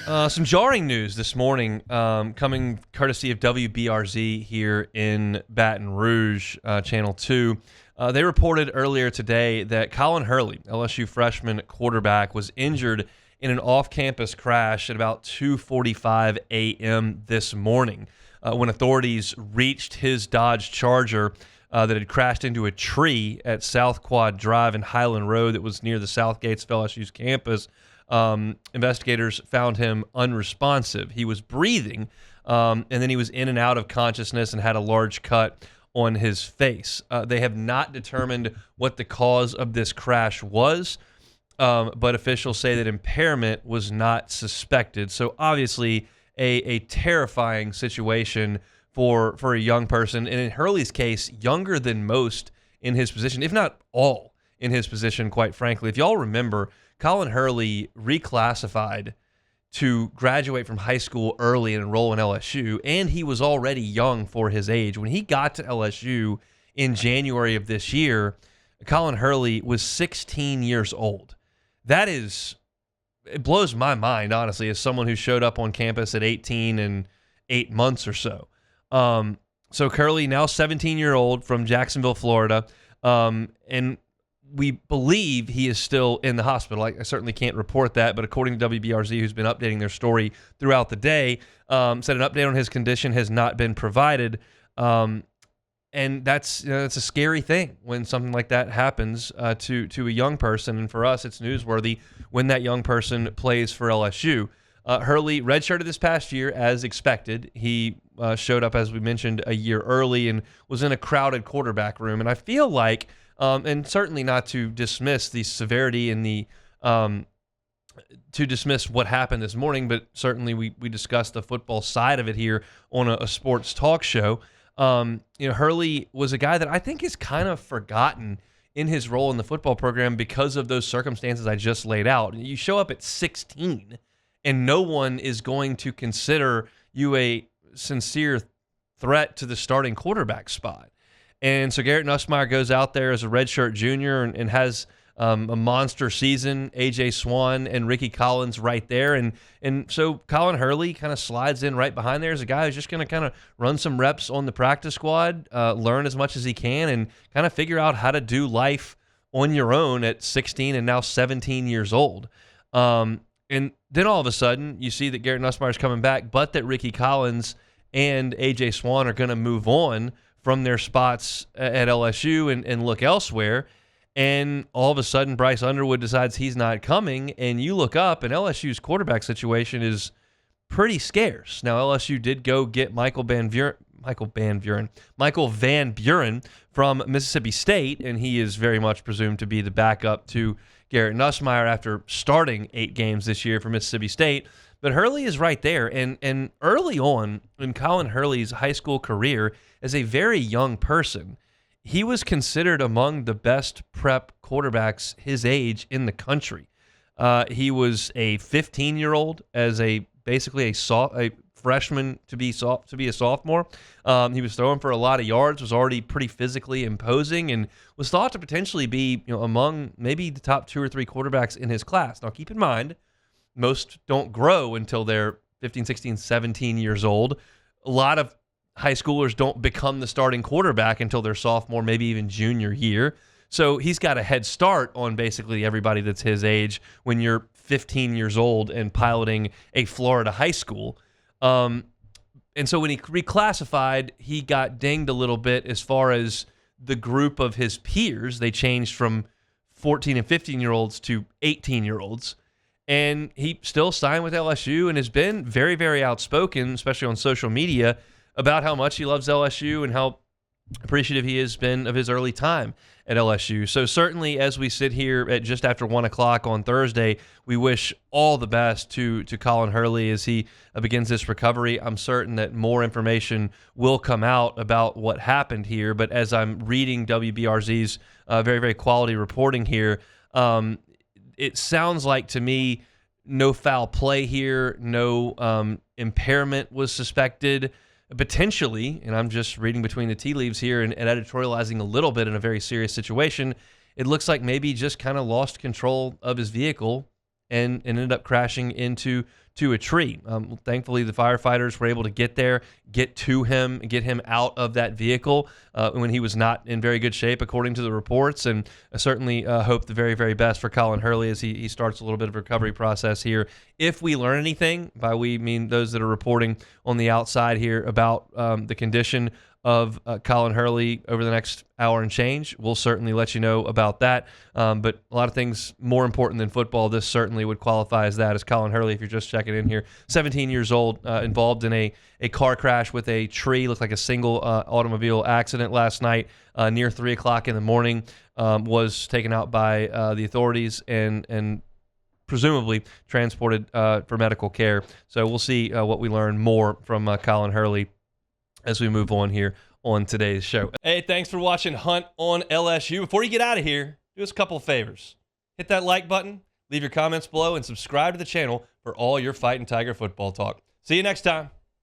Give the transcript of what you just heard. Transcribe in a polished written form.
Some jarring news this morning, coming courtesy of WBRZ here in Baton Rouge, Channel 2. They reported earlier today that Colin Hurley, LSU freshman quarterback, was injured in an off-campus crash at about 2:45 a.m. this morning when authorities reached his Dodge Charger that had crashed into a tree at South Quad Drive and Highland Road that was near the south gates of LSU's campus. Investigators found him unresponsive. He was breathing, and then he was in and out of consciousness and had a large cut on his face. They have not determined what the cause of this crash was, but officials say that impairment was not suspected. So obviously a terrifying situation for a young person, and in Hurley's case, younger than most in his position, if not all in his position, quite frankly. If y'all remember, Colin Hurley reclassified to graduate from high school early and enroll in LSU, and he was already young for his age. When he got to LSU in January of this year, Colin Hurley was 16 years old. It blows my mind, honestly, as someone who showed up on campus at 18 and 8 months or so. So Hurley, now 17-year-old from Jacksonville, Florida, and we believe he is still in the hospital. I certainly can't report that, but according to WBRZ, who's been updating their story throughout the day, said an update on his condition has not been provided. And that's it's a scary thing when something like that happens to a young person. And for us, it's newsworthy when that young person plays for LSU. Hurley redshirted this past year as expected. He showed up, as we mentioned, a year early and was in a crowded quarterback room. And I feel like, and certainly not to dismiss the severity and to dismiss what happened this morning, but certainly we discussed the football side of it here on a sports talk show. Hurley was a guy that I think is kind of forgotten in his role in the football program because of those circumstances I just laid out. You show up at 16 and no one is going to consider you a sincere threat to the starting quarterback spot. And so Garrett Nussmeier goes out there as a redshirt junior and has a monster season. A.J. Swan and Ricky Collins right there. And so Colin Hurley kind of slides in right behind there as a guy who's just going to kind of run some reps on the practice squad, learn as much as he can, and kind of figure out how to do life on your own at 16 and now 17 years old. And then all of a sudden, you see that Garrett Nussmeier is coming back, but that Ricky Collins and A.J. Swan are going to move on from their spots at LSU and look elsewhere. And all of a sudden, Bryce Underwood decides he's not coming, and you look up, and LSU's quarterback situation is pretty scarce. Now, LSU did go get Michael Van Buren from Mississippi State, and he is very much presumed to be the backup to Garrett Nussmeier after starting 8 games this year for Mississippi State. But Hurley is right there, and early on in Colin Hurley's high school career, as a very young person, he was considered among the best prep quarterbacks his age in the country. He was a 15-year-old as basically a freshman to be a sophomore. He was throwing for a lot of yards, was already pretty physically imposing, and was thought to potentially be among maybe the top 2 or 3 quarterbacks in his class. Now, keep in mind, most don't grow until they're 15, 16, 17 years old. A lot of high schoolers don't become the starting quarterback until their sophomore, maybe even junior year. So he's got a head start on basically everybody that's his age when you're 15 years old and piloting a Florida high school. And so when he reclassified, he got dinged a little bit as far as the group of his peers. They changed from 14 and 15-year-olds to 18-year-olds. And he still signed with LSU and has been very, very outspoken, especially on social media, about how much he loves LSU and how appreciative he has been of his early time at LSU. So certainly as we sit here at just after 1 o'clock on Thursday, we wish all the best to Colin Hurley as he begins this recovery. I'm certain that more information will come out about what happened here, but as I'm reading WBRZ's very, very quality reporting here, it sounds like to me no foul play here, no impairment was suspected. Potentially, and I'm just reading between the tea leaves here and editorializing a little bit in a very serious situation, it looks like maybe just kind of lost control of his vehicle and ended up crashing into to a tree. Thankfully, the firefighters were able to get there, get to him, get him out of that vehicle when he was not in very good shape, according to the reports. And I certainly hope the very, very best for Colin Hurley as he starts a little bit of a recovery process here. If we learn anything, by we mean those that are reporting on the outside here about the condition of Colin Hurley over the next hour and change, we'll certainly let you know about that. But a lot of things more important than football, this certainly would qualify as that, as Colin Hurley, if you're just checking in here, 17 years old, involved in a car crash with a tree, looked like a single automobile accident last night near 3 o'clock in the morning, was taken out by the authorities and presumably transported for medical care. So we'll see what we learn more from Colin Hurley as we move on here on today's show. Hey, thanks for watching Hunt on LSU. Before you get out of here, do us a couple of favors. Hit that like button, leave your comments below, and subscribe to the channel for all your Fighting Tiger football talk. See you next time.